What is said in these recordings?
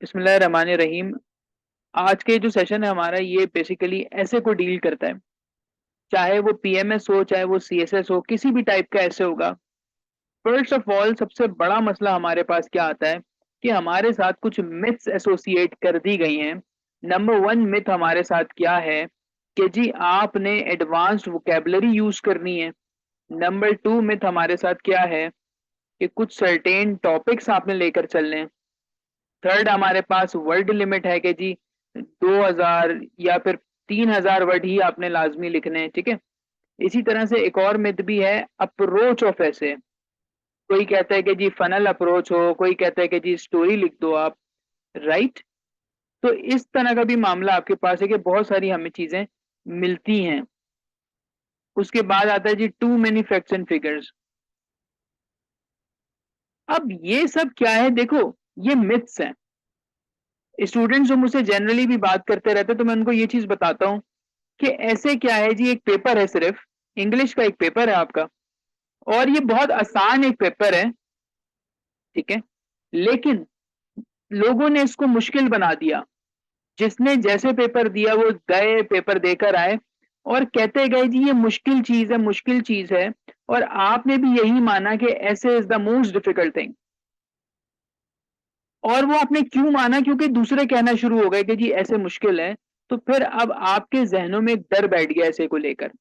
बिस्मिल्लाहिर्रहमानिर्रहीम। आज के जो सेशन है हमारा ये बेसिकली ऐसे को डील करता है। चाहे वो पीएमएस हो, चाहे वो सीएसएस हो, किसी भी टाइप का ऐसे होगा। फर्स्ट ऑफ ऑल सबसे बड़ा मसला हमारे पास क्या आता है कि हमारे साथ कुछ मिथ्स एसोसिएट कर दी गई हैं। नंबर वन मिथ हमारे साथ क्या है कि जी आपने एडवांस्ड वोकेबलरी यूज करनी है। नंबर टू मिथ हमारे साथ क्या है कि कुछ सर्टेन टॉपिक्स आपने लेकर चलने हैं। थर्ड हमारे पास वर्ड लिमिट है कि जी 2000 या फिर 3000 वर्ड ही आपने लाजमी लिखने हैं, ठीक है। इसी तरह से एक और मिथ भी है अप्रोच ऑफ ऐसे। कोई कहता है कि जी फनल अप्रोच हो, कोई कहता है कि जी स्टोरी लिख दो आप, राइट। तो इस तरह का भी मामला आपके पास है कि बहुत सारी हमें चीजें मिलती हैं। उसके बाद आता है जी too many facts and figures. अब ये सब क्या है, देखो, ये मिथ्स हैं। स्टूडेंट्स जो मुझसे जनरली भी बात करते रहते हैं तो मैं उनको ये चीज बताता हूँ कि ऐसे क्या है जी, एक पेपर है, सिर्फ इंग्लिश का एक पेपर है आपका, और ये बहुत आसान एक पेपर है, ठीक है। लेकिन लोगों ने इसको मुश्किल बना दिया। जिसने जैसे पेपर दिया वो गए पेपर देकर आए और कहते गए जी ये मुश्किल चीज है, मुश्किल चीज है। और आपने भी यही माना कि ऐसे is the most difficult thing. और वो आपने क्यों माना? क्योंकि दूसरे कहना शुरू हो गए कि जी ऐसे मुश्किल है। तो फिर अब आपके जहनों में एक डर बैठ गया ऐसे को लेकर।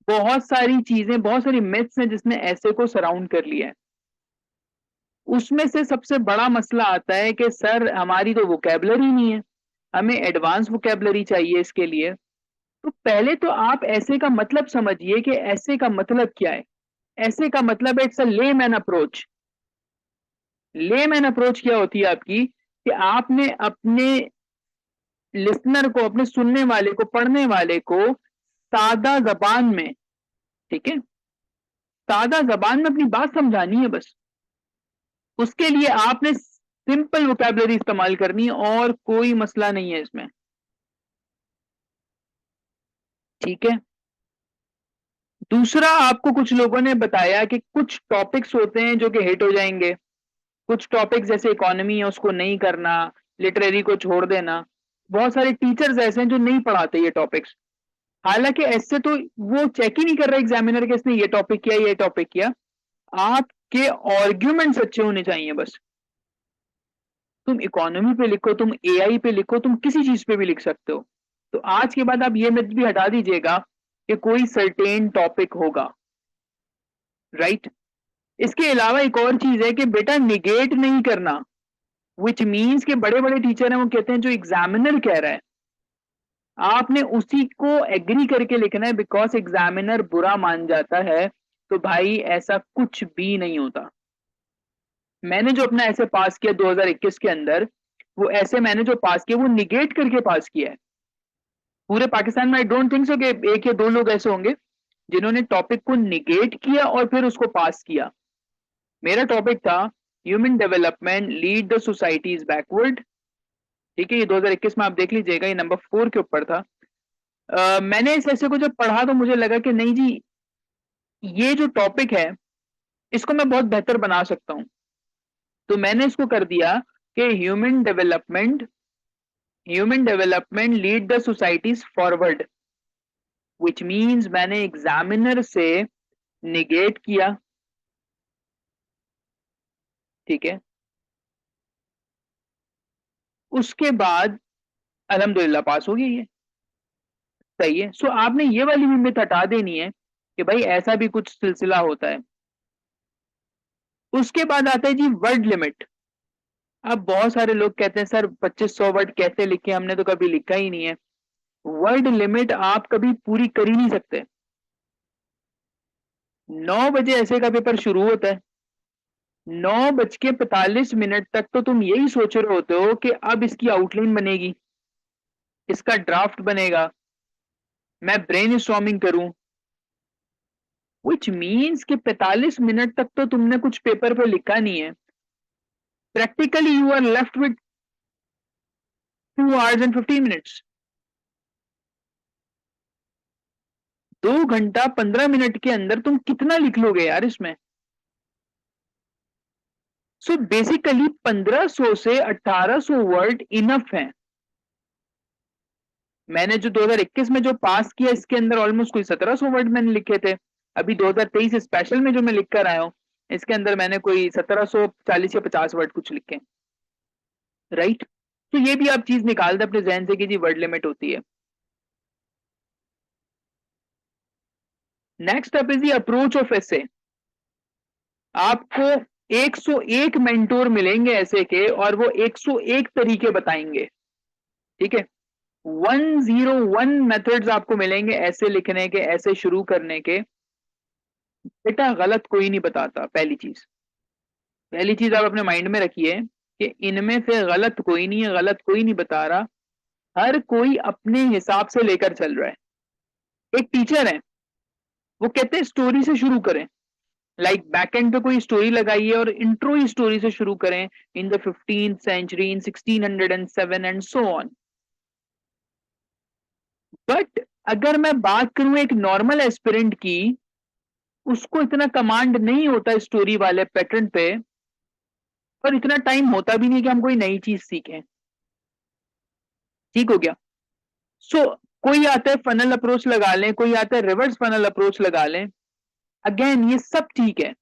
बहुत सारी चीजें, बहुत सारी मिथ्स हैं जिसने ऐसे को सराउंड कर लिया है। उसमें से सबसे बड़ा मसला आता है कि सर हमारी तो वोकेबलरी नहीं है, हमें एडवांस वोकेबलरी चाहिए इसके लिए। तो पहले तो आप ऐसे का मतलब समझिए कि ऐसे का मतलब क्या है। ऐसे का मतलब है it's a layman approach. Layman approach क्या होती है आपकी कि आपने अपने लिसनर को, अपने सुनने वाले को, पढ़ने वाले को सादा जबान में, ठीक है, सादा जबान में अपनी बात समझानी है बस। उसके लिए आपने सिंपल वोकैबुलरी इस्तेमाल करनी है और कोई मसला नहीं है इसमें, ठीक है। दूसरा, आपको कुछ लोगों ने बताया कि कुछ टॉपिक्स होते हैं जो कि हिट हो जाएंगे। कुछ टॉपिक्स जैसे इकोनॉमी है उसको नहीं करना, लिटरेरी को छोड़ देना। बहुत सारे टीचर्स ऐसे हैं जो नहीं पढ़ाते ये टॉपिक्स। हालांकि ऐसे तो वो चेक ही नहीं कर रहा एग्जामिनर के इसने ये टॉपिक किया, ये टॉपिक किया। आपके आर्ग्यूमेंट्स अच्छे होने चाहिए बस। तुम इकोनॉमी पे लिखो, तुम एआई पे लिखो, तुम किसी चीज पे भी लिख सकते हो। तो आज के बाद आप ये मिथ भी हटा दीजिएगा कि कोई सर्टेन टॉपिक होगा, राइट। इसके अलावा एक और चीज है कि बेटा निगेट नहीं करना। विच मीन्स के बड़े बड़े टीचर हैं वो कहते हैं जो एग्जामिनर कह रहा है आपने उसी को एग्री करके लिखना है, बिकॉज एग्जामिनर बुरा मान जाता है। तो भाई ऐसा कुछ भी नहीं होता। मैंने जो अपना ऐसे पास किया 2021 के अंदर, वो ऐसे मैंने जो पास किया वो निगेट करके पास किया है। पूरे पाकिस्तान में आई डोंट थिंक सो कि एक या दो लोग ऐसे होंगे जिन्होंने टॉपिक को निगेट किया और फिर उसको पास किया। मेरा टॉपिक था human development lead the societies backward, ठीक है। ये 2021 में आप देख लीजिएगा, ये नंबर 4 के ऊपर था। मैंने इस ऐसे को जब पढ़ा तो मुझे लगा कि नहीं जी, ये जो टॉपिक है इसको मैं बहुत बेहतर बना सकता हूँ। तो मैंने इसको कर दिया कि human development lead the societies forward. Which means मैंने एग्जामिनर से निगेट किया, ठीक है। उसके बाद अल्हम्दुलिल्लाह पास हो गई ये, सही है। सो आपने ये वाली भी मिथ हटा देनी है कि भाई ऐसा भी कुछ सिलसिला होता है। उसके बाद आता है जी वर्ड लिमिट। अब बहुत सारे लोग कहते हैं सर 2500 वर्ड कैसे लिखे, हमने तो कभी लिखा ही नहीं है। वर्ड लिमिट आप कभी पूरी कर ही नहीं सकते। 9 बजे ऐसे का पेपर शुरू होता है, 9:45 तक तो तुम यही सोच रहे होते हो कि अब इसकी आउटलाइन बनेगी, इसका ड्राफ्ट बनेगा, मैं ब्रेन स्टॉर्मिंग करूं। विच मीन्स कि 45 मिनट तक तो तुमने कुछ पेपर पे लिखा नहीं है। Practically you are left with 2 hours and 15 minutes। 2 घंटा 15 मिनट के अंदर तुम कितना लिख लोगे यार इसमें? सो बेसिकली 1500 से 1800 वर्ड इनफ है। मैंने जो 2021 में जो पास किया इसके अंदर ऑलमोस्ट कोई 1700 वर्ड मैंने लिखे थे। अभी 2023 स्पेशल में जो मैं लिख कर आया हूं इसके अंदर मैंने कोई 1740 या 50 वर्ड कुछ लिखे, राइट। तो ये भी आप चीज निकाल दे अपने जहन से कि जी वर्ड लिमिट होती है। Next up is the approach of essay. आपको 101 मेंटोर मिलेंगे ऐसे के और वो 101 तरीके बताएंगे, ठीक है। 101 मेथड्स आपको मिलेंगे ऐसे लिखने के, ऐसे शुरू करने के। बेटा गलत कोई नहीं बताता। पहली चीज आप अपने माइंड में रखिए कि इनमें से गलत कोई नहीं है, गलत कोई नहीं बता रहा। हर कोई अपने हिसाब से लेकर चल रहा है। एक टीचर है, वो कहते हैं स्टोरी से शुरू करें। लाइक बैकएंड पे कोई स्टोरी लगाइए और इंट्रो ही स्टोरी से शुरू करें। इन द 15th सेंचुरी, इन 1607 एंड सो ऑन। बट अगर मैं बात करूं एक नॉर्मल एस्पिरेंट की, उसको इतना कमांड नहीं होता स्टोरी वाले पैटर्न पे, और इतना टाइम होता भी नहीं कि हम कोई नई चीज सीखें। ठीक हो गया। सो कोई आता है फनल अप्रोच लगा लें, कोई आता है रिवर्स फनल अप्रोच लगा लें। अगेन ये सब ठीक है,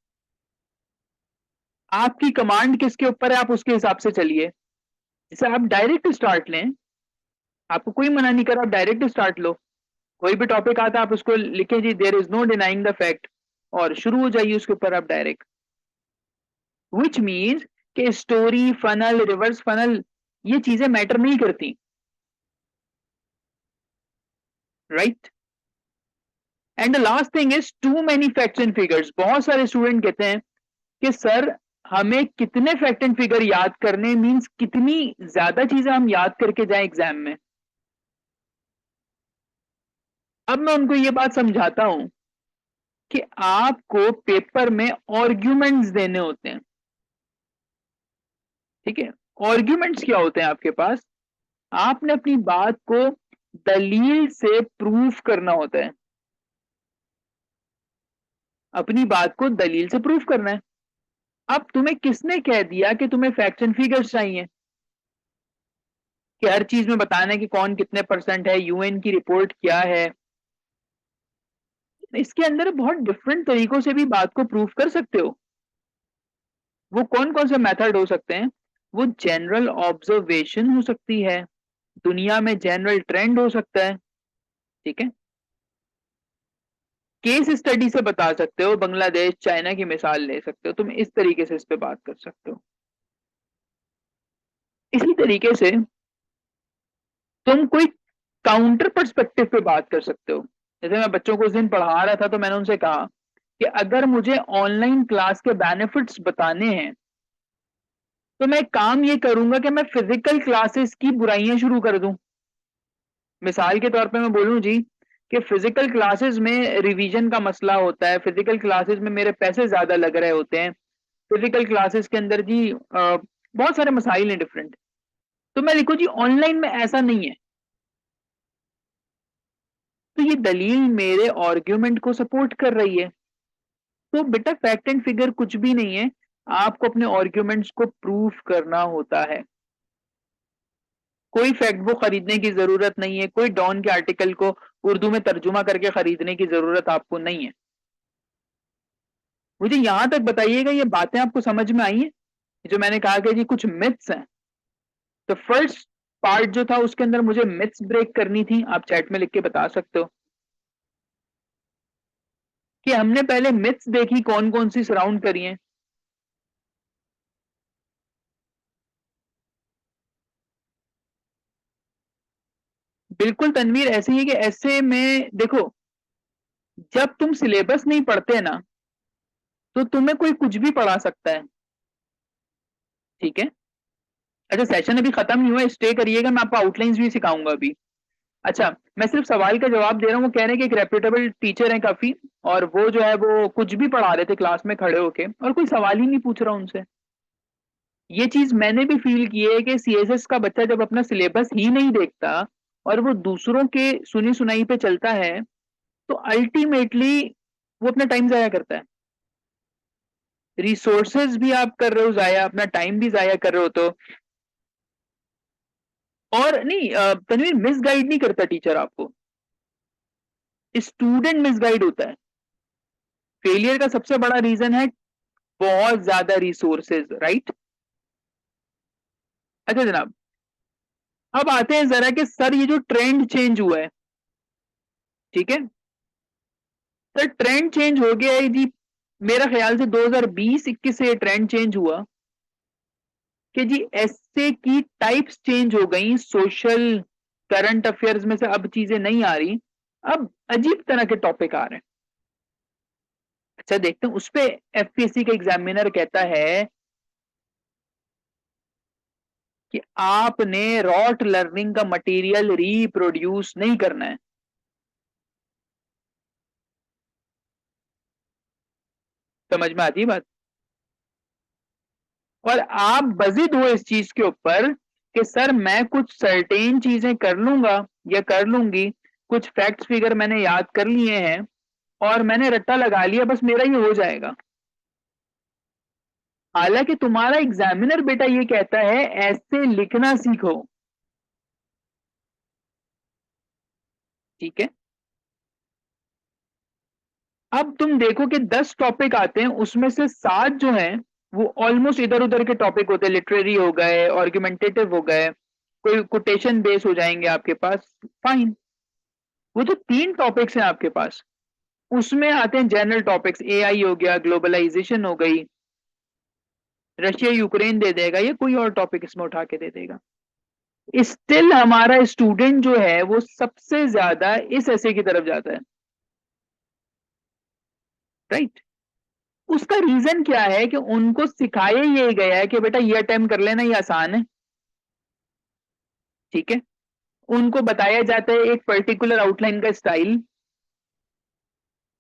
आपकी कमांड किसके ऊपर है, आप उसके हिसाब से चलिए। जैसे आप डायरेक्ट स्टार्ट लें, आपको कोई मना नहीं कर रहा, आप डायरेक्ट स्टार्ट लो। कोई भी टॉपिक आता है आप उसको लिखे जी there is no denying the fact, और शुरू हो जाइए उसके ऊपर आप डायरेक्ट। विच मीन्स कि स्टोरी, फनल, रिवर्स फनल, ये चीजें मैटर नहीं करती, right. And the last thing is too many facts and figures. बहुत सारे स्टूडेंट कहते हैं कि सर हमें कितने फैक्ट एंड फिगर याद करने, मींस कितनी ज्यादा चीजें हम याद करके जाएं एग्जाम में। अब मैं उनको ये बात समझाता हूं कि आपको पेपर में आर्ग्यूमेंट्स देने होते हैं, ठीक है। आर्ग्यूमेंट्स क्या होते हैं आपके पास? आपने अपनी बात को दलील से प्रूफ करना होता है। अपनी बात को दलील से प्रूफ करना है। अब तुम्हें किसने कह दिया कि तुम्हें फैक्ट्स एंड फिगर्स चाहिए, कि हर चीज में बताना है कि कौन कितने परसेंट है, यूएन की रिपोर्ट क्या है। इसके अंदर बहुत डिफरेंट तरीकों से भी बात को प्रूफ कर सकते हो। वो कौन कौन से मेथड हो सकते हैं? वो जनरल ऑब्जर्वेशन हो सकती है, दुनिया में जनरल ट्रेंड हो सकता है, ठीक है। केस स्टडी से बता सकते हो, बांग्लादेश, चाइना की मिसाल ले सकते हो, तुम इस तरीके से इस पे बात कर सकते हो। इसी तरीके से तुम कोई काउंटर पर्सपेक्टिव पे बात कर सकते हो। जैसे मैं बच्चों को उस दिन पढ़ा रहा था तो मैंने उनसे कहा कि अगर मुझे ऑनलाइन क्लास के बेनिफिट्स बताने हैं तो मैं काम ये करूंगा कि मैं फिजिकल क्लासेस की बुराइयां शुरू कर दूं। मिसाल के तौर पे मैं बोलूं जी कि फिजिकल क्लासेस में रिवीजन का मसला होता है, फिजिकल क्लासेस में मेरे पैसे ज्यादा लग रहे होते हैं, फिजिकल क्लासेस के अंदर जी बहुत सारे मसाइल हैं डिफरेंट। तो मैं लिखूं जी ऑनलाइन में ऐसा नहीं है। तो ये दलील मेरे आर्ग्यूमेंट को सपोर्ट कर रही है। तो बेटा फैक्ट एंड फिगर कुछ भी नहीं है, आपको अपने आर्ग्यूमेंट्स को प्रूफ करना होता है। कोई फैक्ट बुक खरीदने की जरूरत नहीं है, कोई डॉन के आर्टिकल को उर्दू में तर्जुमा करके खरीदने की जरूरत आपको नहीं है। मुझे यहां तक बताइएगा ये बातें आपको समझ में आई हैं? जो मैंने कहा कि जी कुछ मिथ्स हैं। तो फर्स्ट पार्ट जो था उसके अंदर मुझे मिथ्स ब्रेक करनी थी, आप चैट में लिख के बता सकते हो कि हमने पहले मिथ्स देखी कौन कौन सी सराउंड करी हैं। बिल्कुल तनवीर, ऐसे ही है कि ऐसे में देखो, जब तुम सिलेबस नहीं पढ़ते ना तो तुम्हें कोई कुछ भी पढ़ा सकता है, ठीक है। अच्छा सेशन अभी खत्म नहीं हुआ, स्टे करिएगा, मैं आपको आउटलाइंस भी सिखाऊंगा अभी। अच्छा मैं सिर्फ सवाल का जवाब दे रहा हूँ। वो कह रहे हैं कि एक रेप्यूटेबल टीचर है काफी, और वो जो है वो कुछ भी पढ़ा रहे थे क्लास में खड़े होके और कोई सवाल ही नहीं पूछ रहा उनसे। ये चीज मैंने भी फील की है कि सीएसएस का बच्चा जब अपना सिलेबस ही नहीं देखता और वो दूसरों के सुनी सुनाई पे चलता है तो अल्टीमेटली वो अपना टाइम जाया करता है। रिसोर्सेज भी आप कर रहे हो जाया, अपना टाइम भी जाया कर रहे हो। तो और नहीं तनवीर, मिसगाइड नहीं करता टीचर आपको, स्टूडेंट मिसगाइड होता है। फेलियर का सबसे बड़ा रीजन है बहुत ज्यादा रिसोर्सेज, राइट। अच्छा जनाब, अब आते हैं जरा कि सर ये जो ट्रेंड चेंज हुआ है, ठीक है सर, ट्रेंड चेंज हो गया है जी। मेरा ख्याल से 2020-21 से ये ट्रेंड चेंज हुआ कि जी ऐसे की टाइप्स चेंज हो गई, सोशल करंट अफेयर्स में से अब चीजें नहीं आ रही, अब अजीब तरह के टॉपिक आ रहे हैं। अच्छा देखते हैं उस पे, एफपीएससी का एग्जामिनर कहता है कि आपने रॉट लर्निंग का मटेरियल रिप्रोड्यूस नहीं करना है। समझ में आती है बात। और आप बजिद हो इस चीज के ऊपर कि सर मैं कुछ सर्टेन चीजें कर लूंगा या कर लूंगी, कुछ फैक्ट्स फिगर मैंने याद कर लिए हैं और मैंने रट्टा लगा लिया, बस मेरा ये हो जाएगा। हालांकि तुम्हारा एग्जामिनर बेटा ये कहता है ऐसे लिखना सीखो, ठीक है। अब तुम देखो कि 10 टॉपिक आते हैं, उसमें से 7 जो हैं वो ऑलमोस्ट इधर उधर के टॉपिक होते हैं, लिटरेरी हो गए, आर्गुमेंटेटिव हो गए, कोई कोटेशन बेस हो जाएंगे आपके पास, फाइन। वो जो 3 टॉपिक्स हैं आपके पास, उसमें आते हैं जनरल टॉपिक्स, एआई हो गया, ग्लोबलाइजेशन हो गई, रशिया यूक्रेन दे देगा, या कोई और टॉपिक इसमें उठा के दे देगा। स्टिल हमारा स्टूडेंट जो है वो सबसे ज्यादा इस ऐसे की तरफ जाता है, राइट। उसका रीजन क्या है कि उनको सिखाया ये गया है कि बेटा ये अटेम्प्ट कर लेना, ये आसान है, ठीक है। उनको बताया जाता है एक पर्टिकुलर आउटलाइन का स्टाइल,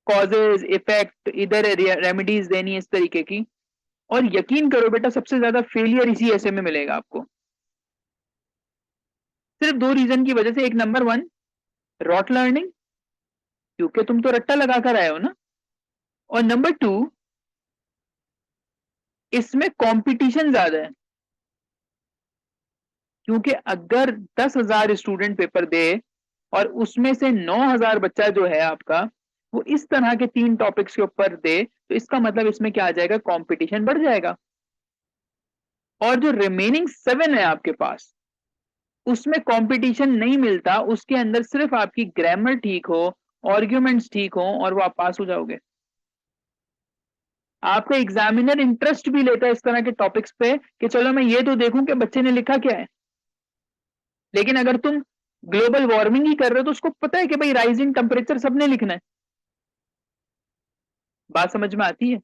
कॉजेज इफेक्ट, इधर रेमेडीज देनी है इस तरीके की। और यकीन करो बेटा सबसे ज्यादा फेलियर इसी ऐसे में मिलेगा आपको, सिर्फ 2 रीजन की वजह से। एक नंबर 1 रॉट लर्निंग, क्योंकि तुम तो रट्टा लगा कर आए हो ना। और नंबर 2 इसमें कंपटीशन ज्यादा है, क्योंकि अगर 10,000 स्टूडेंट पेपर दे और उसमें से 9,000 बच्चा जो है आपका वो इस तरह के 3 टॉपिक्स के ऊपर दे, तो इसका मतलब इसमें क्या आ जाएगा, कंपटीशन बढ़ जाएगा। और जो रिमेनिंग 7 है आपके पास, उसमें कंपटीशन नहीं मिलता, उसके अंदर सिर्फ आपकी ग्रामर ठीक हो, आर्ग्यूमेंट्स ठीक हो, और वो आप पास हो जाओगे। आपका एग्जामिनर इंटरेस्ट भी लेता है इस तरह के टॉपिक्स पे कि चलो मैं ये तो देखूं कि बच्चे ने लिखा क्या है। लेकिन अगर तुम ग्लोबल वार्मिंग ही कर रहे हो तो उसको पता है कि भाई राइजिंग टेम्परेचर सबने लिखना है। बात समझ में आती है।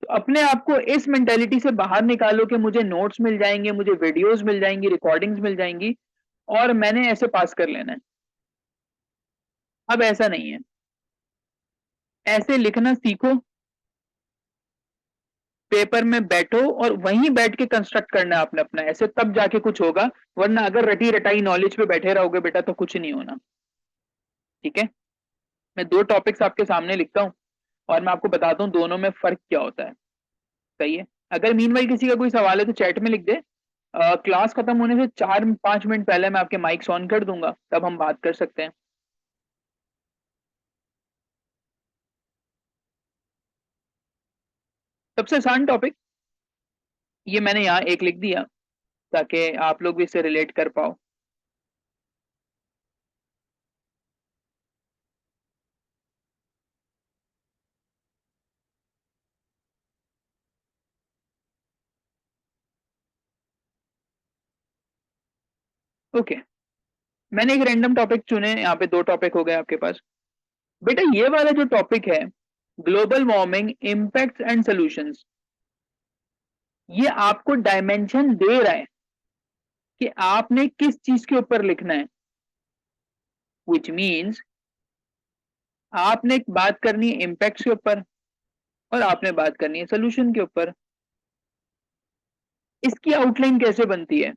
तो अपने आप को इस मेंटेलिटी से बाहर निकालो कि मुझे नोट्स मिल जाएंगे, मुझे वीडियोस मिल जाएंगी, रिकॉर्डिंग्स मिल जाएंगी और मैंने ऐसे पास कर लेना है। अब ऐसा नहीं है, ऐसे लिखना सीखो, पेपर में बैठो और वहीं बैठ के कंस्ट्रक्ट करना है आपने अपना, ऐसे तब जाके कुछ होगा। वरना अगर रटी रटाई नॉलेज पे बैठे रहोगे बेटा तो कुछ नहीं होना, ठीक है। मैं 2 टॉपिक्स आपके सामने लिखता हूँ और मैं आपको बताता हूँ दोनों में फर्क क्या होता है, सही है। अगर मीनवाइल किसी का कोई सवाल है तो चैट में लिख दे। क्लास खत्म होने से 4-5 मिनट पहले मैं आपके माइक्स ऑन कर दूंगा, तब हम बात कर सकते हैं। सबसे आसान टॉपिक ये मैंने यहाँ एक लिख दिया ताकि आप लोग भी इससे रिलेट कर पाओ। ओके, मैंने एक रैंडम टॉपिक चुने, यहाँ पे 2 टॉपिक हो गए आपके पास। बेटा ये वाला जो टॉपिक है, global warming impacts and solutions, ये आपको डायमेंशन दे रहा है कि आपने किस चीज के ऊपर लिखना है। विच मीन्स आपने एक बात करनी है इम्पैक्ट के ऊपर और आपने बात करनी है सोल्यूशन के ऊपर। इसकी आउटलाइन कैसे बनती है,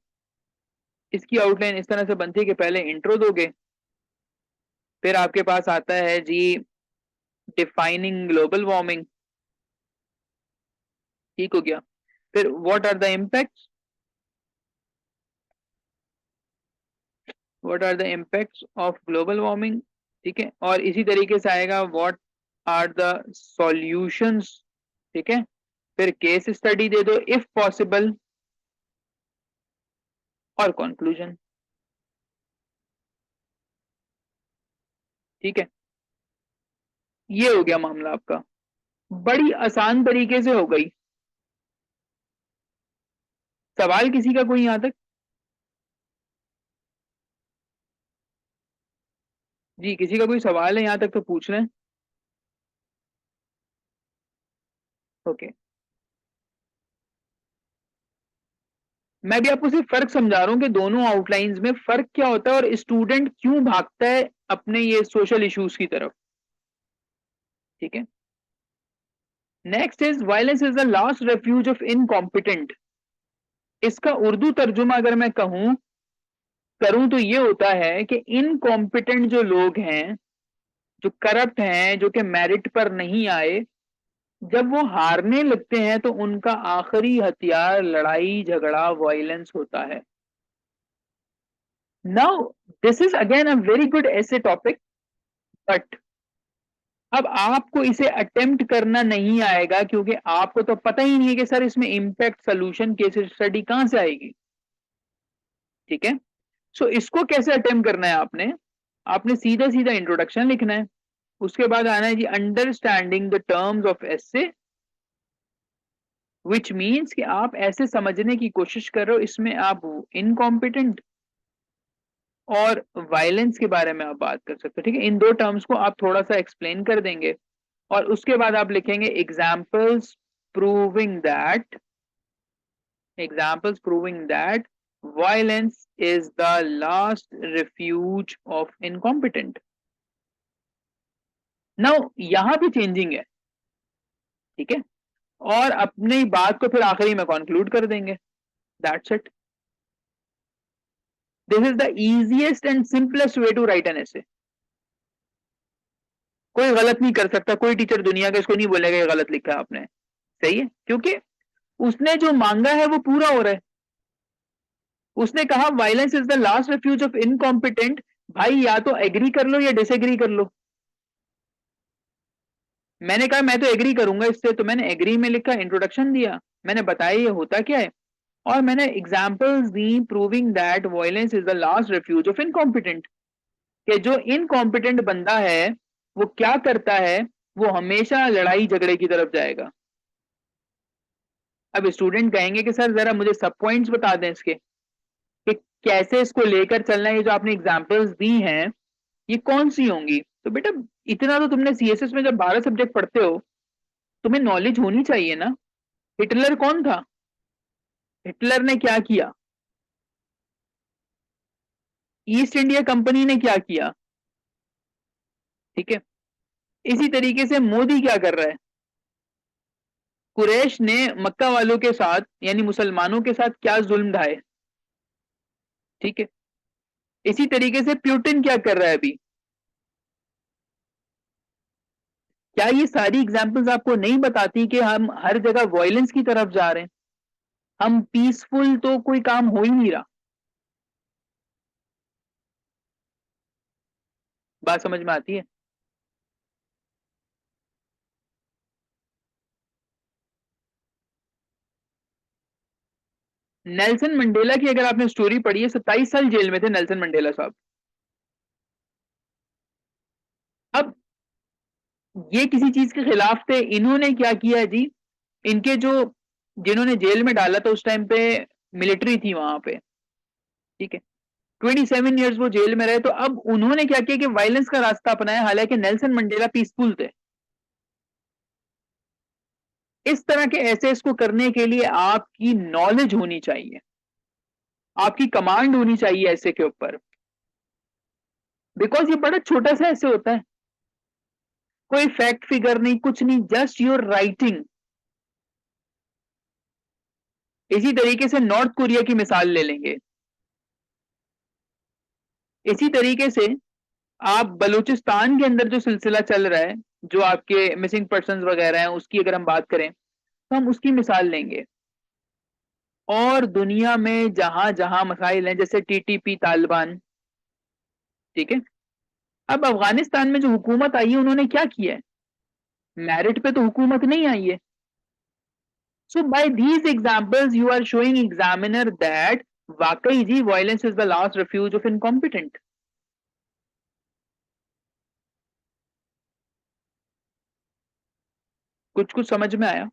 इसकी आउटलाइन इस तरह से बनती है कि पहले इंट्रो दोगे, फिर आपके पास आता है जी डिफाइनिंग ग्लोबल वार्मिंग, ठीक हो गया। फिर what are the impacts, what are the impacts of global warming, ठीक है। और इसी तरीके से आएगा व्हाट आर द सॉल्यूशंस, ठीक है। फिर केस स्टडी दे दो इफ पॉसिबल, और कंक्लूजन, ठीक है। ये हो गया मामला आपका, बड़ी आसान तरीके से हो गई। सवाल किसी का कोई यहां तक? जी, किसी का कोई सवाल है यहां तक तो पूछ लें। ओके, मैं भी आपको सिर्फ फर्क समझा रहा हूं कि दोनों आउटलाइंस में फर्क क्या होता है और स्टूडेंट क्यों भागता है अपने ये सोशल इश्यूज की तरफ, ठीक है। Next is violence is the last refuge of incompetent. इसका उर्दू तर्जुमा अगर मैं कहूं करूं तो ये होता है कि इनकॉम्पिटेंट जो लोग हैं, जो करप्ट हैं, जो कि मेरिट पर नहीं आए, जब वो हारने लगते हैं तो उनका आखिरी हथियार लड़ाई झगड़ा वायलेंस होता है। Now this is again a very good ऐसे टॉपिक, बट अब आपको इसे अटेम्प्ट करना नहीं आएगा क्योंकि आपको तो पता ही नहीं है कि सर इसमें इम्पैक्ट सोल्यूशन केस स्टडी कहां से आएगी, ठीक है। सो इसको कैसे अटेम्प्ट करना है आपने, आपने सीधा सीधा इंट्रोडक्शन लिखना है, उसके बाद आना है जी understanding the terms of essay, which means कि आप ऐसे समझने की कोशिश कर रहे हो इसमें आप इनकॉम्पिटेंट और वायलेंस के बारे में आप बात कर सकते हो, ठीक है। इन दो टर्म्स को आप थोड़ा सा एक्सप्लेन कर देंगे और उसके बाद आप लिखेंगे examples proving that, examples proving that violence is the last refuge of incompetent. Now यहां भी चेंजिंग है, ठीक है। और अपनी बात को फिर आखिरी में कंक्लूड कर देंगे, that's it. This is the easiest and simplest way to write an essay. कोई गलत नहीं कर सकता, कोई टीचर दुनिया का इसको नहीं बोलेगा ये गलत लिखा है आपने, सही है, क्योंकि उसने जो मांगा है वो पूरा हो रहा है। उसने कहा violence is the last refuge of incompetent, भाई या तो एग्री कर लो या डिसएग्री कर लो। मैंने कहा मैं तो एग्री करूंगा इससे, तो मैंने एग्री में लिखा, इंट्रोडक्शन दिया, मैंने बताया ये होता क्या है, और मैंने examples the proving that violence is the last refuge of incompetent, कि जो इनकॉम्पिटेंट बंदा है वो क्या करता है, वो हमेशा लड़ाई झगड़े की तरफ जाएगा। अब स्टूडेंट कहेंगे कि सर जरा मुझे सब पॉइंट्स बता दें इसके, कि कैसे इसको लेकर चलना है, ये जो आपने एग्जांपल्स दी हैं ये कौन सी होंगी। तो बेटा इतना तो तुमने सीएसएस में जब 12 सब्जेक्ट पढ़ते हो तुम्हें नॉलेज होनी चाहिए ना। हिटलर कौन था, हिटलर ने क्या किया, ईस्ट इंडिया कंपनी ने क्या किया, ठीक है। इसी तरीके से मोदी क्या कर रहा है, कुरैश ने मक्का वालों के साथ यानी मुसलमानों के साथ क्या जुल्म ढाए, ठीक है। इसी तरीके से प्यूटिन क्या कर रहा है अभी। क्या ये सारी एग्जांपल्स आपको नहीं बताती कि हम हर जगह वायलेंस की तरफ जा रहे हैं, हम पीसफुल तो कोई काम हो ही नहीं रहा। बात समझ में आती है? नेल्सन मंडेला की अगर आपने स्टोरी पढ़ी है, 27 साल जेल में थे नेल्सन मंडेला साहब। अब ये किसी चीज के खिलाफ थे, इन्होंने क्या किया जी, इनके जो जिन्होंने जेल में डाला था उस टाइम पे मिलिट्री थी वहां पे, ठीक है। 27 ईयर्स वो जेल में रहे, तो अब उन्होंने क्या किया कि वायलेंस का रास्ता अपनाया, हालांकि नेल्सन मंडेला पीसफुल थे। इस तरह के एसेस को करने के लिए आपकी नॉलेज होनी चाहिए, आपकी कमांड होनी चाहिए ऐसे के ऊपर, बिकॉज ये बड़ा छोटा सा ऐसे होता है, कोई फैक्ट फिगर नहीं, कुछ नहीं, जस्ट योर राइटिंग। इसी तरीके से नॉर्थ कोरिया की मिसाल ले लेंगे, इसी तरीके से आप बलूचिस्तान के अंदर जो सिलसिला चल रहा है, जो आपके मिसिंग पर्सन्स वगैरह हैं उसकी अगर हम बात करें, तो हम उसकी मिसाल लेंगे। और दुनिया में जहां जहां मसाइल हैं, जैसे टीटीपी तालिबान, ठीक है, अब अफगानिस्तान में जो हुकूमत आई है उन्होंने क्या किया है? मेरिट पे तो हुकूमत नहीं आई है। So by these examples you are showing examiner that वाकई जी violence is the last refuge of incompetent. कुछ कुछ समझ में आया?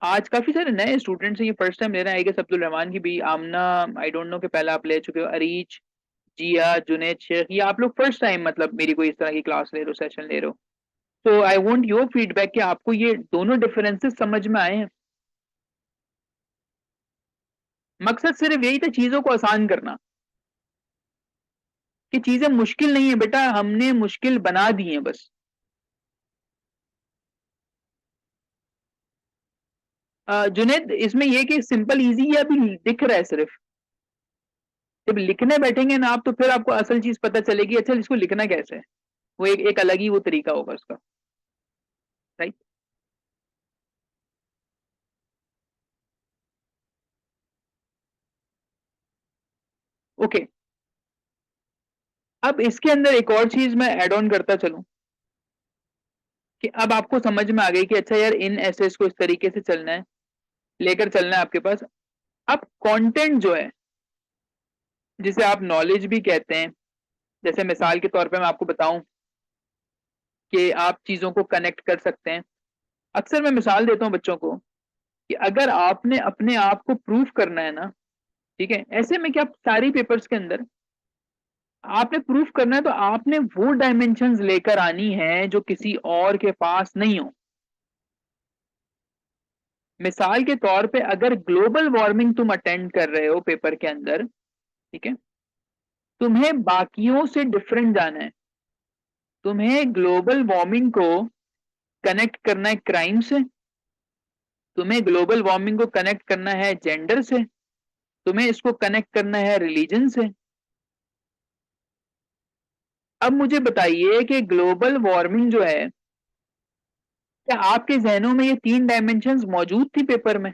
आज काफी सारे नए स्टूडेंट्स हैं, ये फर्स्ट टाइम ले रहे हैं। आई गेस अब्दुल रहमान की भी, आमना आई डोंट नो कि पहले आप ले चुके हो, अरीज, जिया, जुनेद शेख, ये आप लोग फर्स्ट टाइम मतलब मेरी कोई इस तरह की क्लास ले रहे हो, सेशन ले रहे हो। तो आई वांट योर फीडबैक कि आपको ये दोनों डिफरेंसेस समझ में आए हैं? मकसद सिर्फ यही था, चीजों को आसान करना, कि चीजें मुश्किल नहीं है बेटा, हमने मुश्किल बना दी है बस। जुनेद, इसमें यह कि सिंपल इजी है, अभी दिख रहा है सिर्फ। जब लिखने बैठेंगे ना आप, तो फिर आपको असल चीज पता चलेगी, अच्छा इसको लिखना कैसे है। वो एक अलग ही वो तरीका होगा उसका। राइट। ओके। अब इसके अंदर एक और चीज मैं ऐड ऑन करता चलूं, कि अब आपको समझ में आ गई कि अच्छा यार, इन एसेस को इस तरीके से चलना है, लेकर चलना है आपके पास। अब कंटेंट जो है, जिसे आप नॉलेज भी कहते हैं, जैसे मिसाल के तौर पे मैं आपको बताऊं कि आप चीजों को कनेक्ट कर सकते हैं। अक्सर मैं मिसाल देता हूं बच्चों को, कि अगर आपने अपने आप को प्रूफ करना है ना, ठीक है, ऐसे में क्या सारी पेपर्स के अंदर आपने प्रूफ करना है, तो आपने वो डायमेंशंस लेकर आनी है जो किसी और के पास नहीं हो। मिसाल के तौर पे अगर ग्लोबल वार्मिंग तुम अटेंड कर रहे हो पेपर के अंदर, ठीक है, तुम्हें बाकियों से डिफरेंट जाना है। तुम्हें ग्लोबल वार्मिंग को कनेक्ट करना है क्राइम से, तुम्हें ग्लोबल वार्मिंग को कनेक्ट करना है जेंडर से, तुम्हें इसको कनेक्ट करना है रिलीजन से। अब मुझे बताइए कि ग्लोबल वार्मिंग जो है, क्या आपके जहनों में ये तीन डायमेंशंस मौजूद थी पेपर में,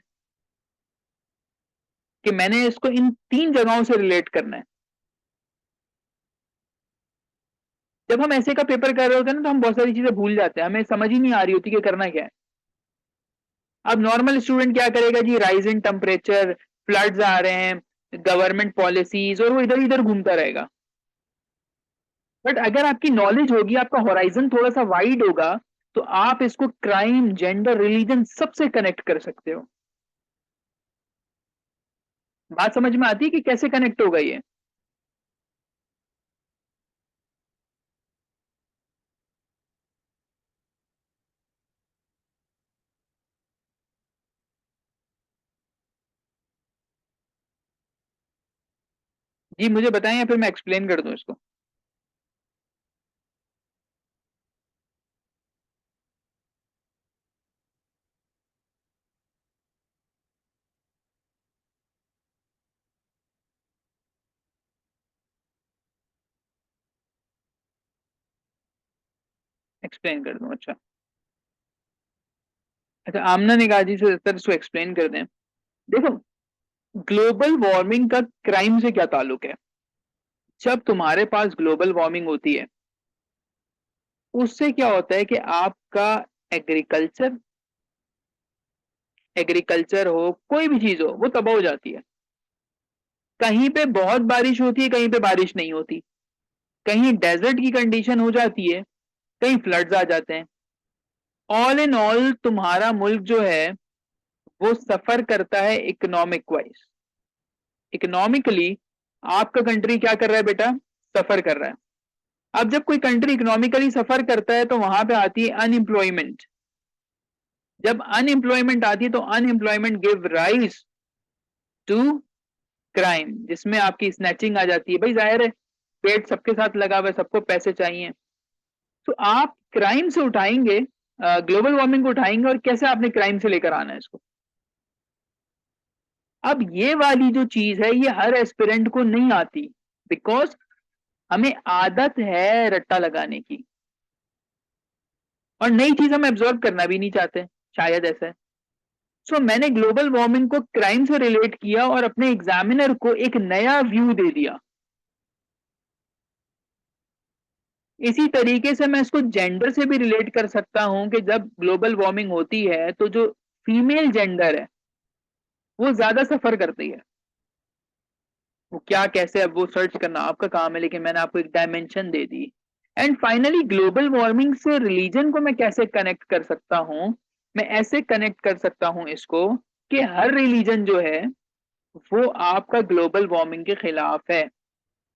कि मैंने इसको इन तीन जगहों से रिलेट करना है? जब हम ऐसे का पेपर कर रहे होते हैं ना, तो हम बहुत सारी चीजें भूल जाते हैं, हमें समझ ही नहीं आ रही होती कि करना क्या है। अब नॉर्मल स्टूडेंट क्या करेगा जी, राइज इन टेम्परेचर, फ्लड्स आ रहे हैं, गवर्नमेंट पॉलिसीज, और वो इधर इधर घूमता रहेगा। बट अगर आपकी नॉलेज होगी, आपका होराइजन थोड़ा सा वाइड होगा, तो आप इसको क्राइम, जेंडर, रिलीजन सबसे कनेक्ट कर सकते हो। बात समझ में आती है कि कैसे कनेक्ट होगा ये? जी मुझे बताएं, या फिर मैं एक्सप्लेन कर दूं इसको? एक्सप्लेन कर दूं, अच्छा। अच्छा, आमना ने कहा जी सर इसको एक्सप्लेन कर दें। देखो, ग्लोबल वार्मिंग का क्राइम से क्या ताल्लुक है? जब तुम्हारे पास ग्लोबल वार्मिंग होती है, उससे क्या होता है कि आपका एग्रीकल्चर, एग्रीकल्चर हो, कोई भी चीज हो, वो तबाह हो जाती है। कहीं पे बहुत बारिश होती है, कहीं पे बारिश नहीं होती, कहीं डेजर्ट की कंडीशन हो जाती है, कहीं फ्लड्स आ जाते हैं। ऑल इन ऑल तुम्हारा मुल्क जो है, वो सफर करता है इकोनॉमिक वाइज। इकोनॉमिकली आपका कंट्री क्या कर रहा है बेटा? सफर कर रहा है। अब जब कोई कंट्री इकोनॉमिकली सफर करता है, तो वहां पे आती है अनएम्प्लॉयमेंट। जब अनएम्प्लॉयमेंट आती है, तो unemployment give rise to crime, जिसमें आपकी स्नैचिंग आ जाती है। भाई जाहिर है, पेट सबके साथ लगा हुआ है, सबको पैसे चाहिए। तो आप क्राइम से उठाएंगे, ग्लोबल वार्मिंग को उठाएंगे, और कैसे आपने क्राइम से लेकर आना है इसको। अब ये वाली जो चीज है, ये हर एस्पिरेंट को नहीं आती, बिकॉज हमें आदत है रट्टा लगाने की। और नई चीज हम एब्जॉर्ब करना भी नहीं चाहते, शायद ऐसा है। सो मैंने ग्लोबल वार्मिंग को क्राइम से रिलेट किया और अपने एग्जामिनर को एक नया व्यू दे दिया। इसी तरीके से मैं इसको जेंडर से भी रिलेट कर सकता हूं कि जब ग्लोबल वार्मिंग होती है तो जो फीमेल जेंडर है वो ज्यादा सफर करती है। वो क्या कैसे, अब वो सर्च करना आपका काम है, लेकिन मैंने आपको एक dimension they the. And finally global warming से रिलीजन को मैं कैसे कनेक्ट कर सकता हूं? मैं ऐसे कनेक्ट कर सकता हूं इसको कि हर रिलीजन जो है वो आपका ग्लोबल वार्मिंग के खिलाफ है।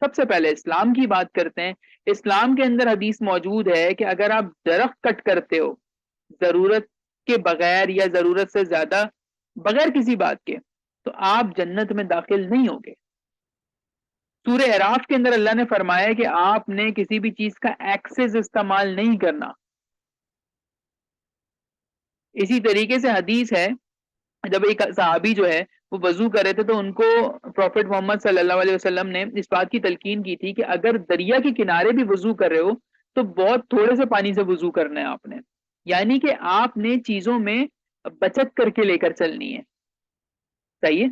सबसे पहले इस्लाम की बात करते हैं। इस्लाम के अंदर हदीस मौजूद है कि अगर आप दरख्त कट करते हो जरूरत के बगैर या जरूरत से ज्यादा, बगैर किसी बात के, तो आप जन्नत में दाखिल नहीं होगे। सूर्य अराफ के अंदर अल्लाह ने फरमाया कि आपने किसी भी चीज का एक्सेस इस्तेमाल नहीं करना। इसी तरीके से हदीस है, जब एक सहाबी जो है वो वजू कर रहे थे तो उनको प्रॉफिट मोहम्मद सल्लल्लाहु अलैहि वसल्लम ने इस बात की तलकीन की थी कि अगर दरिया के किनारे भी वजू कर रहे हो तो बहुत थोड़े से पानी से वजू करना है आपने। यानी कि आपने चीजों में बचत करके लेकर चलनी है। सही है।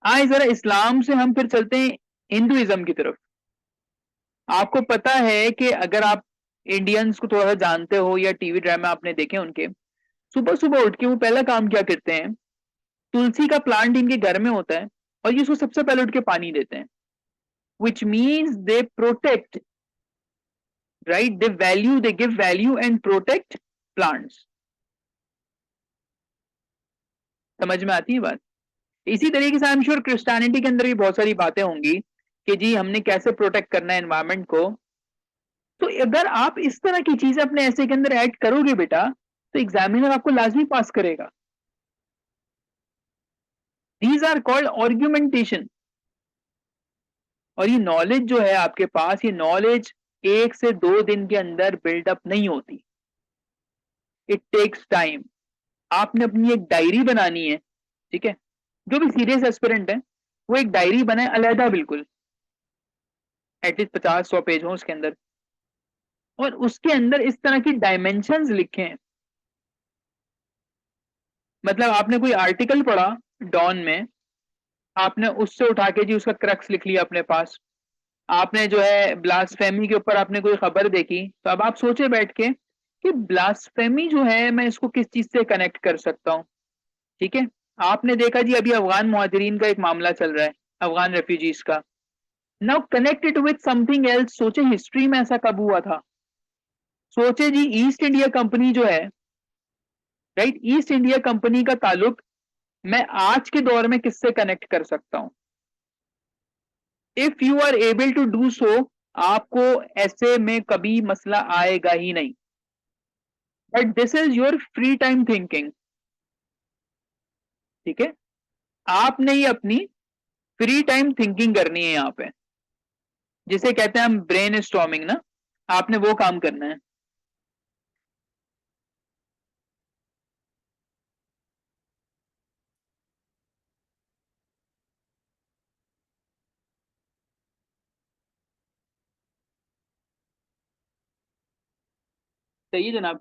आए जरा इस्लाम से हम फिर चलते हैं हिंदुइज्म की तरफ। आपको पता है कि अगर आप इंडियंस को थोड़ा सा जानते हो या टीवी ड्रामा आपने देखे उनके, सुबह सुबह उठ के वो पहला काम क्या करते हैं? तुलसी का प्लांट इनके घर में होता है और ये उसको सबसे पहले उठ के पानी देते हैं। Which means they protect, right, they value, they give value and protect plants. समझ में आती है बात? इसी तरीके से आई एम श्योर क्रिश्चियनिटी के अंदर भी बहुत सारी बातें होंगी कि जी हमने कैसे प्रोटेक्ट करना है एनवायरमेंट को। तो अगर आप इस तरह की चीजें अपने ऐसे के अंदर ऐड करोगे बेटा, तो एग्जामिनर आपको लाजमी पास करेगा। These are called argumentation. और ये नॉलेज जो है आपके पास, ये नॉलेज 1 से 2 दिन के अंदर बिल्डअप नहीं होती। It takes time. आपने अपनी एक डायरी बनानी है, ठीक है? जो भी सीरियस एस्पिरेंट है वो एक डायरी बनाए अलहदा, बिल्कुल एटलीस्ट 50-100 पेज हो उसके अंदर, और उसके अंदर इस तरह की डायमेंशंस लिखे हैं। मतलब आपने कोई आर्टिकल पढ़ा डॉन में, आपने उससे उठा के जी उसका क्रक्स लिख लिया अपने पास। आपने जो है ब्लास्फेमी के ऊपर आपने कोई खबर देखी, तो अब आप सोचे बैठ के कि ब्लास्फेमी जो है मैं इसको किस चीज से कनेक्ट कर सकता हूँ। ठीक है। आपने देखा जी अभी अफगान मुहाजिरीन का एक मामला चल रहा है, अफगान रेफ्यूजीज का। Now connect it with something else. सोचे हिस्ट्री में ऐसा कब हुआ था? सोचे जी ईस्ट इंडिया कंपनी जो है, राइट, ईस्ट इंडिया कंपनी का ताल्लुक मैं आज के दौर में किससे कनेक्ट कर सकता हूं? If you are able to do so, आपको ऐसे में कभी मसला आएगा ही नहीं। But this is your free time thinking. ठीक है। आपने ही अपनी फ्री टाइम थिंकिंग करनी है यहाँ पे, जिसे कहते हैं हम ब्रेन स्टॉर्मिंग ना। आपने वो काम करना है। सही है जनाब।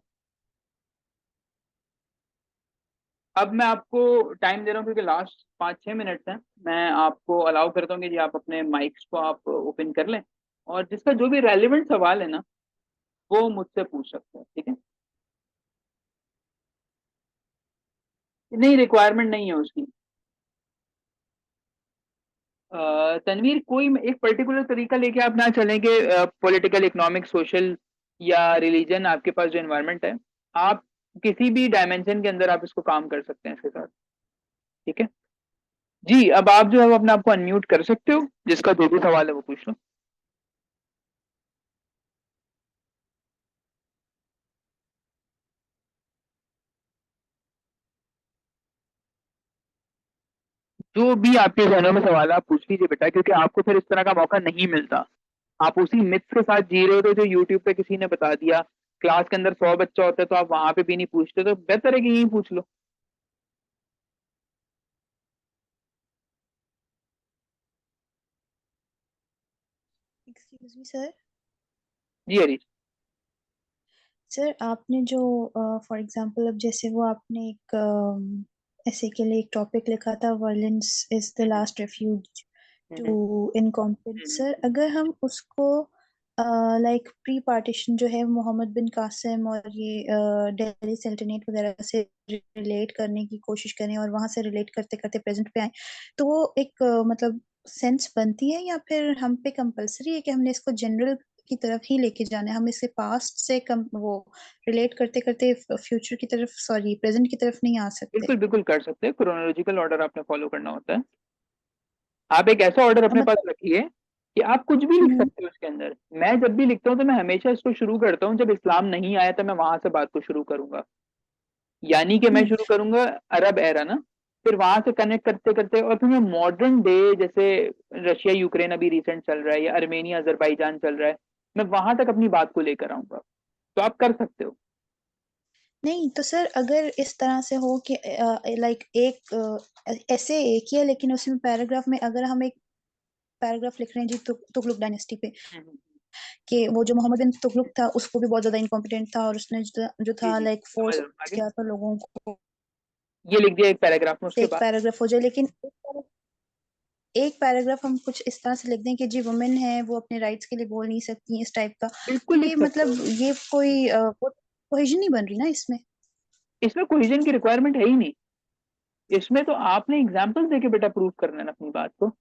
अब मैं आपको टाइम दे रहा हूँ क्योंकि लास्ट 5-6 मिनट हैं। मैं आपको अलाउ करता हूँ कि जी आप अपने माइक्स को आप ओपन कर लें, और जिसका जो भी रेलिवेंट सवाल है ना वो मुझसे पूछ सकते हैं। ठीक है। नहीं, रिक्वायरमेंट नहीं है उसकी। तनवीर, कोई एक पर्टिकुलर तरीका लेके आप ना चलें कि पॉलिटिकल, इकोनॉमिक, सोशल या रिलीजन, आपके पास जो एनवायरनमेंट है, आप किसी भी डायमेंशन के अंदर आप इसको काम कर सकते हैं इसके साथ। ठीक है। जी, अब आप जो है वो अपने आप को अनम्यूट कर सकते हो, जिसका जो भी सवाल है वो पूछ लो। जो भी आपके जहनों में सवाल है आप पूछ लीजिए बेटा, क्योंकि आपको फिर इस तरह का मौका नहीं मिलता। आप उसी मिथ के साथ जी रहे हो तो जो यूट्यूब पे किसी ने बता दिया। क्लास के अंदर 100 बच्चा होता है तो आप वहां पे भी नहीं पूछते, तो बेहतर है कि यहीं पूछ लो। Excuse me sir. जी हरीश। सर आपने जो फॉर एग्जांपल अब जैसे वो आपने एक ऐसे के लिए एक टॉपिक लिखा था, violence is the hmm, last refuge hmm, to incompetence. Sir hmm. अगर हम उसको लाइक प्री पार्टीशन जो है मोहम्मद बिन कासिम और ये दिल्ली सल्तनत वगैरह से रिलेट करने की कोशिश करें और वहां से रिलेट करते करते प्रेजेंट पे आए, तो वो एक मतलब सेंस बनती है, या फिर हम पे कंपलसरी है कि हमने इसको जनरल की तरफ ही लेके जाना है, हम इसे पास्ट से कम वो रिलेट करते करते फ्यूचर की तरफ, सॉरी प्रेजेंट की तरफ नहीं आ सकते? बिल्कुल बिल्कुल कर सकते हैं, क्रोनोलॉजिकल ऑर्डर आपने फॉलो करना होता है। आप एक ऐसा ऑर्डर अपने पास मतलब रखिए कि आप कुछ भी लिख हम्म, सकते हो उसके अंदर। मैं जब भी लिखता हूँ तो मैं हमेशा इसको शुरू करता हूँ, जब इस्लाम नहीं आया तो मैं वहां से बात को शुरू करूंगा। यानी कि मैं हम्म, शुरू करूंगा अरब एरा ना, फिर वहां से कनेक्ट करते करते और फिर मैं मॉडर्न डे, जैसे रशिया यूक्रेन अभी रिसेंट चल रहा है या अर्मेनिया अजरबैजान चल रहा है, मैं वहां तक अपनी बात को लेकर आऊंगा। तो आप कर सकते हो। नहीं तो सर अगर इस तरह से हो कि लाइक एक ऐसे एक ही है, लेकिन उसमें पैराग्राफ में अगर हम एक पैराग्राफ लिख रहे हैं जी तुगलक डायनेस्टी पे, हम्म, कि वो जो मोहम्मद बिन तुगलक था उसको भी बहुत ज्यादा इनकॉम्पिटेंट था और उसने जो जी था जी लाइक समझ फोर्स रहा हूँ आगे। किया था लोगों को, ये लिख दिया एक पैराग्राफ में, उसके एक बाद पैराग्राफ हो जाए। लेकिन एक पैराग्राफ हम कुछ इस तरह से लिख दें कि जी वुमेन है वो अपने राइट्स के लिए बोल नहीं सकती, इस टाइप का, तो बिल्कुल लिख ये सकते मतलब हो। ये कोई कोहेजन नहीं बन रही ना इसमें? इसमें कोहिजन की रिक्वायरमेंट है ही नहीं। इसमें तो आपने एग्जाम्पल देके बेटा प्रूव करना है ना अपनी बात को।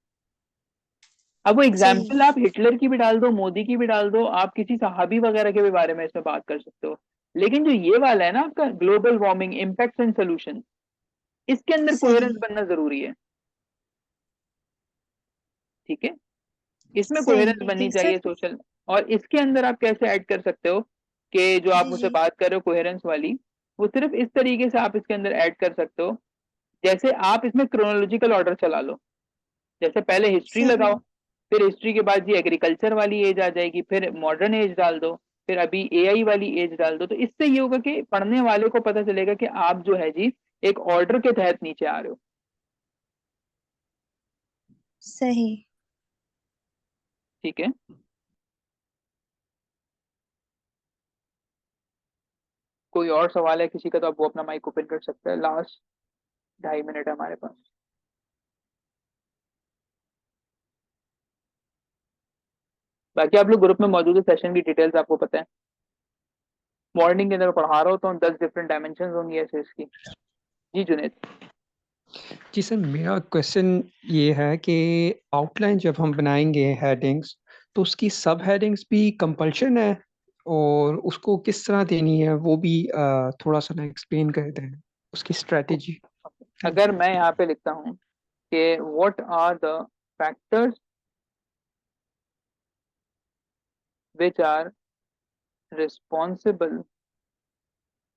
अब वो सही। एग्जाम्पल आप हिटलर की भी डाल दो, मोदी की भी डाल दो, आप किसी सहाबी वगैरह के भी बारे में इसमें बात कर सकते हो। लेकिन जो ये वाला है ना आपका global warming impact and solution, इसके अंदर सही। कोहेरेंस बनना जरूरी है। ठीक है, इसमें सही कोहेरेंस बननी लेकिन सर चाहिए सोशल। और इसके अंदर आप कैसे ऐड कर सकते हो कि जो आप जी मुझसे जी बात कर रहे हो कोहेरेंस वाली, वो सिर्फ इस तरीके से आप इसके अंदर ऐड कर सकते हो, जैसे आप इसमें क्रोनोलॉजिकल ऑर्डर चला लो। जैसे पहले हिस्ट्री सही। लगाओ, फिर हिस्ट्री के बाद जी एग्रीकल्चर वाली एज आ जाएगी, फिर मॉडर्न एज डाल दो, फिर अभी एआई वाली एज डाल दो। तो इससे ये होगा कि पढ़ने वाले को पता चलेगा कि आप जो है जी एक ऑर्डर के तहत नीचे आ रहे हो। सही। ठीक है, कोई और सवाल है किसी का तो आप वो अपना माइक ओपन कर सकते हैं, लास्ट 2.5 मिनट है हमारे पास। बाकी आप लोग ग्रुप में मौजूद है, सेशन की डिटेल्स आपको पता है। मॉर्निंग के अंदर पढ़ा रहा हूँ तो 10 डिफरेंट डायमेंशन होंगी ऐसे इसकी। जी जुनेद। जी सर, मेरा क्वेश्चन ये है कि आउटलाइन जब हम बनाएंगे हेडिंग्स, तो उसकी सब हेडिंग्स भी कंपल्शन है, और उसको किस तरह देनी है वो भी थोड़ा सा ना एक्सप्लेन कर दें, उसकी स्ट्रेटेजी। थैंक अगर यू। मैं यहाँ पे लिखता हूँ कि what are the factors which are responsible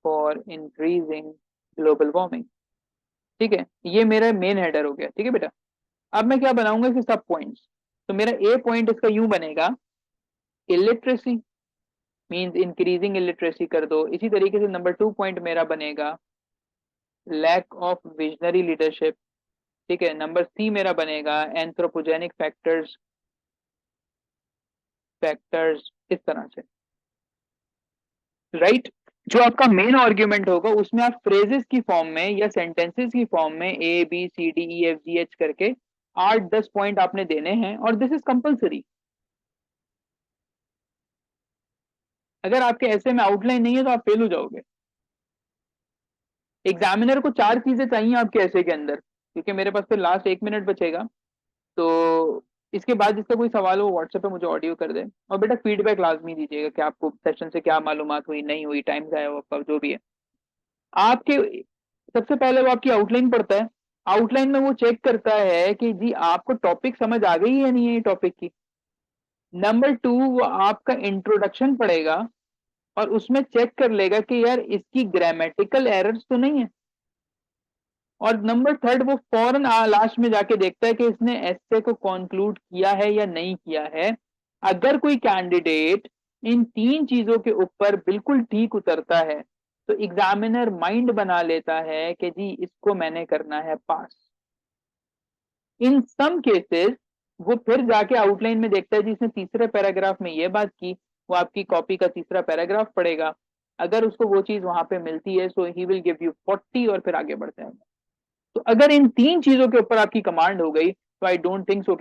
for increasing global warming. ठीक है, ये मेरा मेन हेडर हो गया। ठीक है बेटा, अब मैं क्या बनाऊंगा इसके सब पॉइंट्स। तो मेरा ए पॉइंट इसका यूं बनेगा, इलिटरेसी मींस इंक्रीजिंग इलिटरेसी कर दो। इसी तरीके से नंबर 2 पॉइंट मेरा बनेगा लैक ऑफ विजनरी लीडरशिप। ठीक है, नंबर सी मेरा बनेगा एंथ्रोपोजेनिक फैक्टर्स, फैक्टर्स इस तरह से। राइट, जो आपका मेन आर्ग्यूमेंट होगा उसमें आप फ्रेजेस की फॉर्म में या सेंटेंसेस की फॉर्म में A B C D E F G H करके 8-10 पॉइंट आपने देने हैं, और दिस इज कंपलसरी। अगर आपके ऐसे में आउटलाइन नहीं है तो आप फेल हो जाओगे। एग्जामिनर को 4 चीजें चाहिए आपके ऐसे के अंदर, क्योंकि मेरे पास फिर लास्ट 1 मिनट बचेगा। तो इसके बाद जिसका कोई सवाल हो व्हाट्सएप पे मुझे ऑडियो कर दे। और बेटा फीडबैक लाजमी दीजिएगा कि आपको सेशन से क्या मालूमात हुई, नहीं हुई, टाइम जाया हो आपका, जो भी है। आपके सबसे पहले वो आपकी आउटलाइन पढ़ता है। आउटलाइन में वो चेक करता है कि जी आपको टॉपिक समझ आ गई है या नहीं है टॉपिक की। नंबर 2, वो आपका इंट्रोडक्शन पढ़ेगा और उसमें चेक कर लेगा कि यार इसकी ग्रामेटिकल एरर्स तो नहीं है। और नंबर 3 वो फौरन लास्ट में जाके देखता है कि इसने एस्से को कंक्लूड किया है या नहीं किया है। अगर कोई कैंडिडेट इन 3 चीजों के ऊपर बिल्कुल ठीक उतरता है तो एग्जामिनर माइंड बना लेता है कि जी इसको मैंने करना है पास। इन सम केसेस वो फिर जाके आउटलाइन में देखता है जी इसने तीसरे पैराग्राफ में ये बात की, वो आपकी कॉपी का तीसरा पैराग्राफ पढ़ेगा। अगर उसको वो चीज वहां पे मिलती है सो ही विल गिव यू 40 और फिर आगे बढ़ते हैं। तो अगर इन 3 चीजों के ऊपर आपकी कमांड हो गई तो आई डोंट थिंक सो